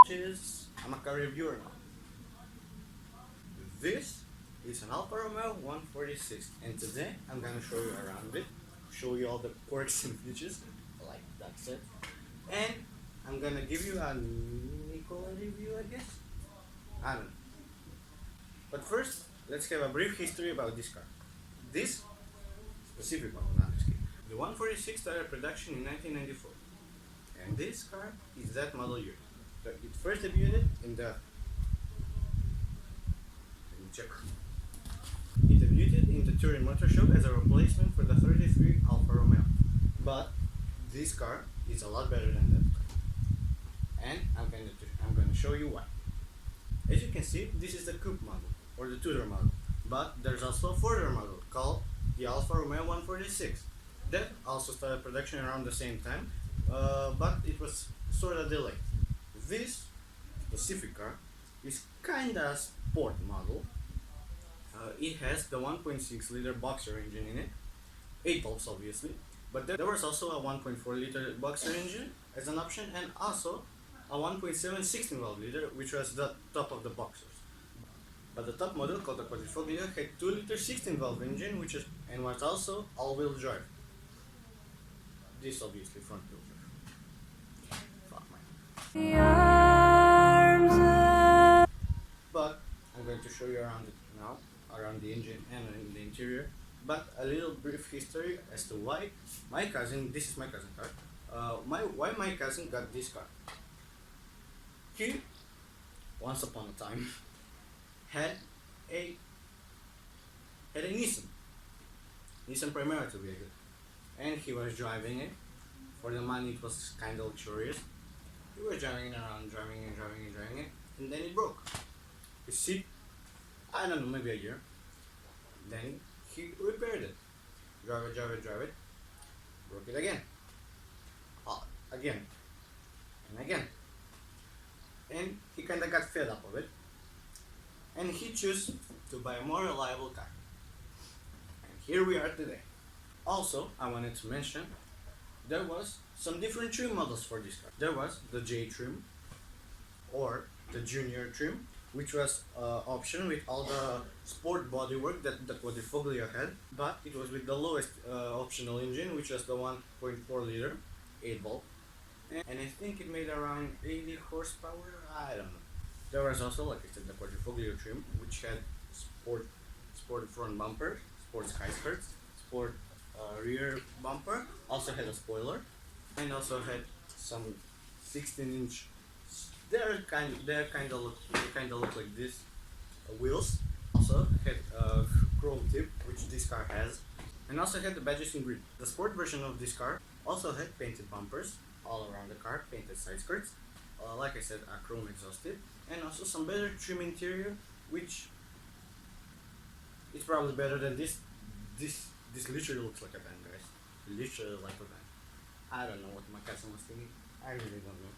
I'm a car reviewer now. This is an Alfa Romeo 146 and today I'm gonna show you around it, show you all the quirks and features, like that's it. And I'm gonna give you a Nicola review, I guess? I don't know. But first, let's have a brief history about this car. This specific one, not this kid. The 146 started production in 1994. And this car is that model year. It first debuted in the check. It debuted in the Turin Motor Show as a replacement for the 33 Alfa Romeo. But this car is a lot better than that car. And I'm going to show you why. As you can see, this is the coupe model or the two-door model. But there's also a four-door model called the Alfa Romeo 146. That also started production around the same time, but it was sort of delayed. This specific car is kinda a sport model. It has the 1.6 liter boxer engine in it, 8 volts obviously, but there was also a 1.4 liter boxer engine as an option, and also a 1.7 16 valve liter, which was the top of the boxers. But the top model, called the Quadrifoglio, had 2 liter 16 valve engine, and was also all-wheel drive. This obviously front wheel drive. Fuck man. But I'm going to show you around it now, around the engine and in the interior. But a little brief history as to why my cousin, this is my cousin car, why my cousin got this car. He, once upon a time, had a Nissan Primera to be exact, and he was driving it. For the money, it was kind of luxurious. He was driving it around, driving it, and then it broke. His seat, I don't know, maybe a year. Then he repaired it. Drive it, broke it again. Again, and again. And he kinda got fed up of it. And he chose to buy a more reliable car. And here we are today. Also, I wanted to mention, there was some different trim models for this car. There was the J trim, or the junior trim, which was option with all the sport bodywork that the Quadrifoglio had, but it was with the lowest optional engine, which was the 1.4 liter 8 volt, and I think it made around 80 horsepower. I don't know. There was also, like I said, the Quadrifoglio trim, which had sport front bumper, sport sky skirts, sport rear bumper, also had a spoiler, and also had some 16-inch. They kind of look like this wheels. Also had a chrome tip, which this car has, and also had the badges in green. The sport version of this car also had painted bumpers all around the car, painted side skirts, like I said, a chrome exhaust tip, and also some better trim interior, which is probably better than this. This literally looks like a van, guys. Literally like a van. I don't know what my cousin was thinking. I really don't know.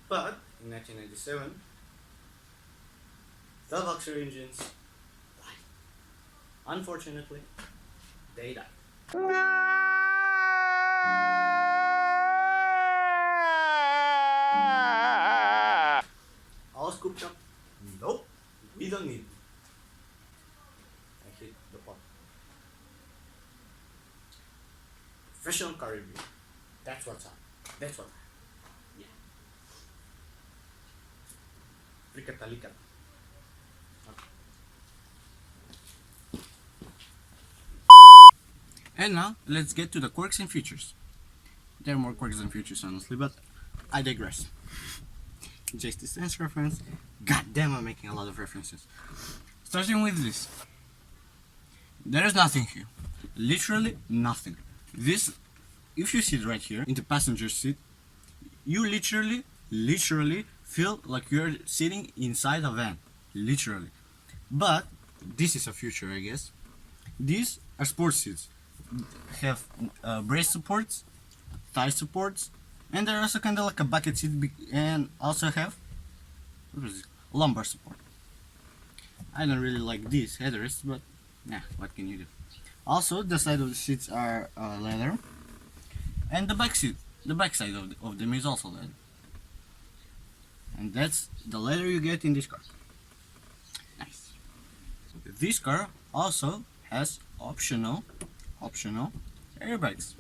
But in 1997, the boxer engines died. Unfortunately, they died. All scooped up? Nope, we don't need it. I hit the pot. Professional car review. That's what's up. That's what. Yeah. Fricatalicata. Okay. And now, let's get to the quirks and features. There are more quirks than features, honestly, but I digress. Just the sense reference. God damn, I'm making a lot of references. Starting with this. There is nothing here. Literally nothing. This, if you sit right here in the passenger seat, you literally feel like you're sitting inside a van. Literally. But this is a future, I guess. These are sports seats. Have brace supports, thigh supports, and they're also kind of like a bucket seat, and also have lumbar support. I don't really like these headrests, but yeah, what can you do? Also, the side of the seats are leather, and the back side of them is also leather. And that's the leather you get in this car. Nice. This car also has optional airbags,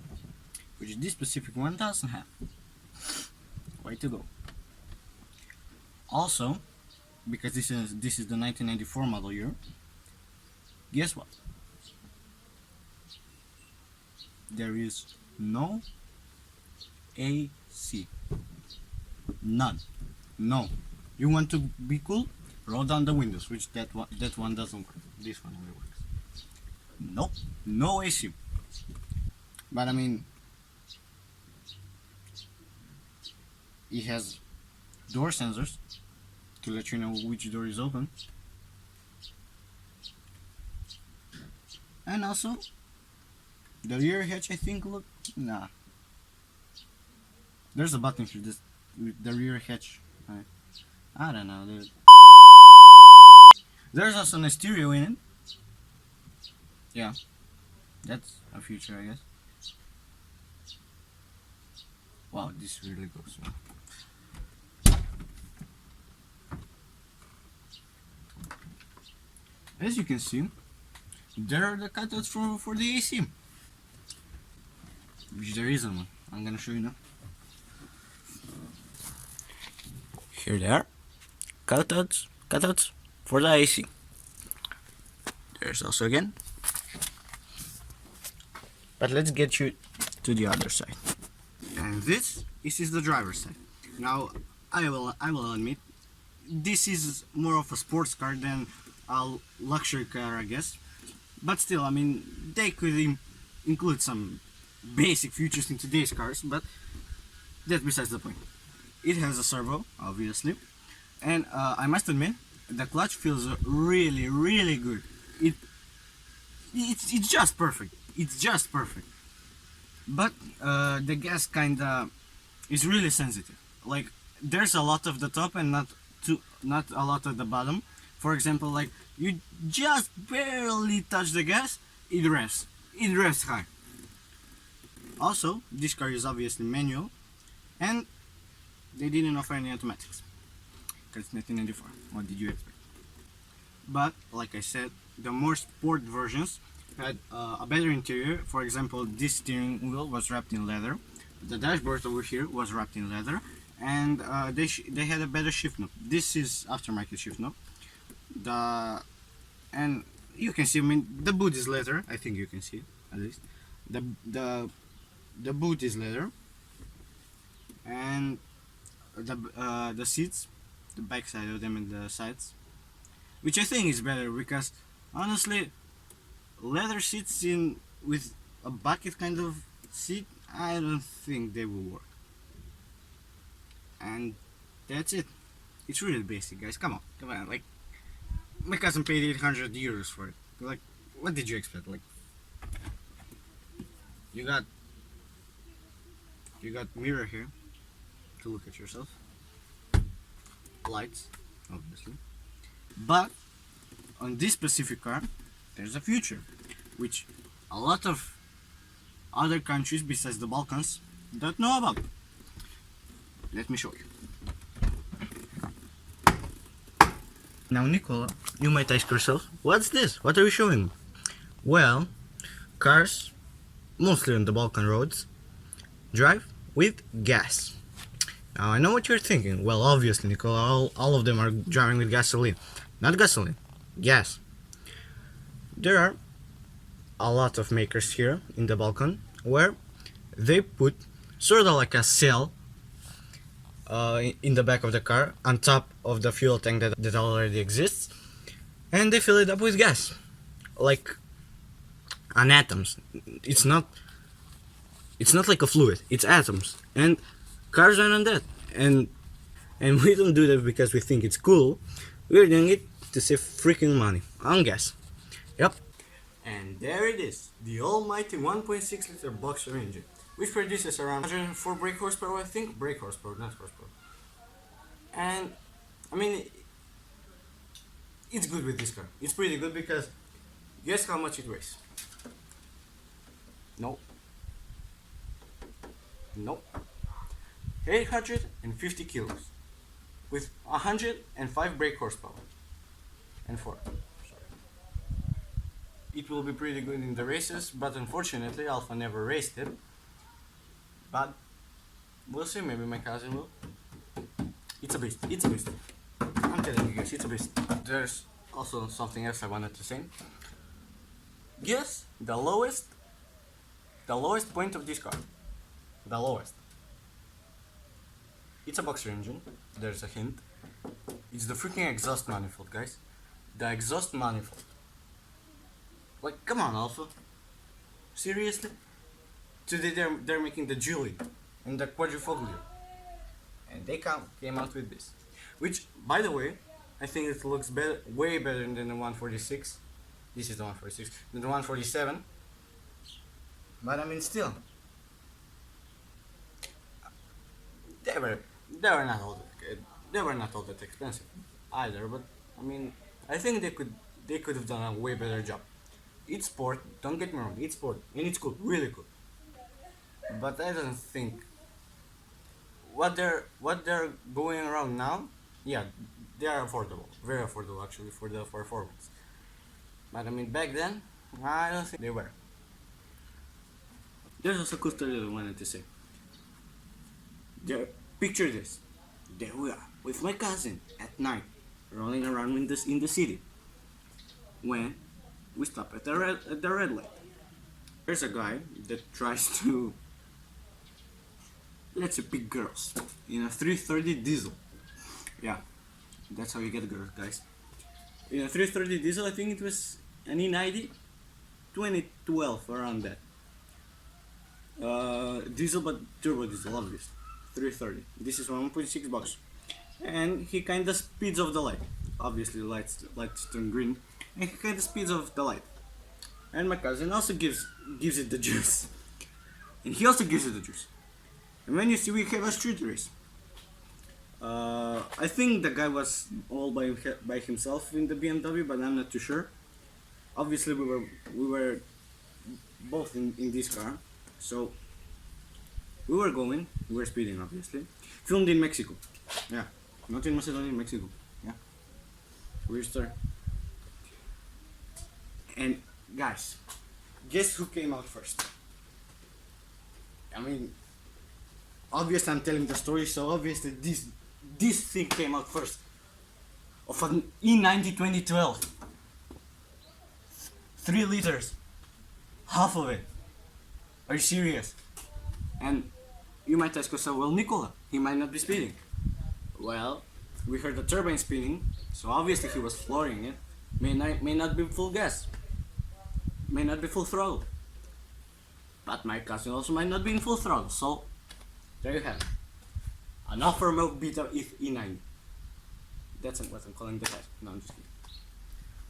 which this specific one doesn't have. Way to go. Also, because this is the 1994 model year, guess what? There is no AC. None. No. You want to be cool? Roll down the windows, which that one doesn't work. This one only works. Nope. No AC. But I mean, it has door sensors to let you know which door is open. And also, the rear hatch, I think, look, nah. There's a button for this, with the rear hatch. I don't know, dude. There's also an stereo in it. Yeah, that's a feature, I guess. Wow, this really goes well. As you can see, there are the cutouts for the AC. Which there isn't one. I'm gonna show you now. Here they are. Cutouts for the AC. There's also again. But let's get you to the other side. And this is the driver's side. Now, I will admit, this is more of a sports car than a luxury car, I guess. But still, I mean, they could include some basic features in today's cars, but that's besides the point. It has a servo, obviously, and I must admit, the clutch feels really, really good. It's just perfect. It's just perfect. But the gas kinda is really sensitive. Like, there's a lot of the top and not a lot at the bottom. For example, like, you just barely touch the gas, it revs high. Also, this car is obviously manual, and they didn't offer any automatics, because it's 1994. What did you expect? But, like I said, the more sport versions had a better interior. For example, this steering wheel was wrapped in leather, the dashboard over here was wrapped in leather, and they had a better shift knob. This is aftermarket shift knob. And you can see, I mean, the boot is leather. I think you can see it, at least. The boot is leather, and the seats, the back side of them and the sides, which I think is better, because honestly, leather seats with a bucket kind of seat, I don't think they will work. And that's it. It's really basic, guys. Come on, like, my cousin paid 800 euros for it. Like, what did you expect? Like, you got mirror here to look at yourself, lights, obviously, but on this specific car, there's a feature which a lot of other countries besides the Balkans don't know about. Let me show you. Now, Nicola, you might ask yourself, what's this? What are you showing? Well, cars, mostly on the Balkan roads, drive with gas. Now, I know what you're thinking. Well, obviously, Nicola, all of them are driving with gasoline. Not gasoline, gas. There are a lot of makers here in the Balkan where they put sort of like a cell in the back of the car on top of the fuel tank that already exists, and they fill it up with gas, like on atoms. It's not like a fluid, it's atoms, and cars run on that. And we don't do that because we think it's cool. We're doing it to save freaking money on gas. Yep. And there it is, the almighty 1.6 liter boxer engine, which produces around 104 brake horsepower, I think. Brake horsepower, not horsepower. And, I mean, it's good with this car. It's pretty good, because guess how much it weighs? Nope. 850 kilos. with 105 brake horsepower and 4. It will be pretty good in the races, but unfortunately Alfa never raced it. But we'll see, maybe my cousin will. It's a beast, it's a beast. I'm telling you guys, it's a beast. There's also something else I wanted to say. Guess the lowest point of this car. The lowest. It's a boxer engine, there's a hint. It's the freaking exhaust manifold, guys. The exhaust manifold. Like, come on, Alfa. Seriously? Today they're making the Julie and the Quadrifoglio. And they came out with this. Which, by the way, I think it looks better, way better than the 146. This is the 146. Than the 147. But I mean, still. They were not all that expensive either, but I mean, I think they could have done a way better job. It's sport, don't get me wrong, it's sport, and it's good, really good. But I don't think what they're going around now, yeah, they are affordable, very affordable actually for the performance. But I mean, back then, I don't think they were. There's also a cool story that I wanted to say. Picture this. There we are, with my cousin at night, rolling around in the city. When we stop at the red light. There's a guy that tries to, let's say, pick girls in a 330 diesel. Yeah, that's how you get girls, guys. In a 330 diesel, I think it was an E90, 2012, around that. Diesel, but turbo diesel, obviously. 330. This is 1.6 bucks, and he kind of speeds off the light. Obviously, lights turn green, and he kind of speeds off the light. And my cousin also gives it the juice, and he also gives it the juice. And when you see, we have a street race. I think the guy was all by himself in the BMW, but I'm not too sure. Obviously, we were both in this car, so. We were speeding, obviously. Filmed in Mexico. Yeah, not in Macedonia, in Mexico. Yeah. Weird story. And guys, guess who came out first? I mean, obviously I'm telling the story, so obviously this thing came out first. Of an E90 2012. 3 liters. Half of it. Are you serious? And you might ask yourself, well, Nicola, he might not be speeding. Well, we heard the turbine spinning, so obviously he was flooring it. May not be full gas, may not be full throttle. But my cousin also might not be in full throttle, so there you have it. An Alfa Romeo Beta E90. That's what I'm calling the test. No, I'm just kidding.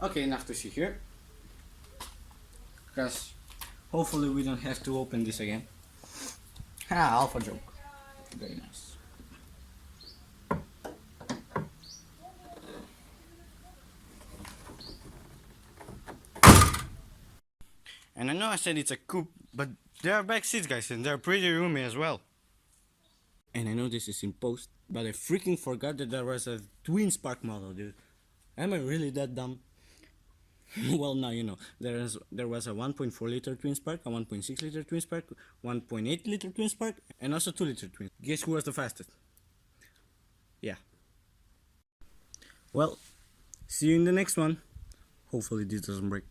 Okay, enough to see here. Because hopefully we don't have to open this again. Alpha joke. Very nice. And I know I said it's a coupe, but there are back seats, guys, and they're pretty roomy as well. And I know this is in post, but I freaking forgot that there was a twin spark model, dude. Am I really that dumb? Well, now you know. There was a 1.4 liter twin spark, a 1.6 liter twin spark, 1.8 liter twin spark, and also 2 liter twin. Guess who was the fastest? Yeah. Well, see you in the next one. Hopefully this doesn't break.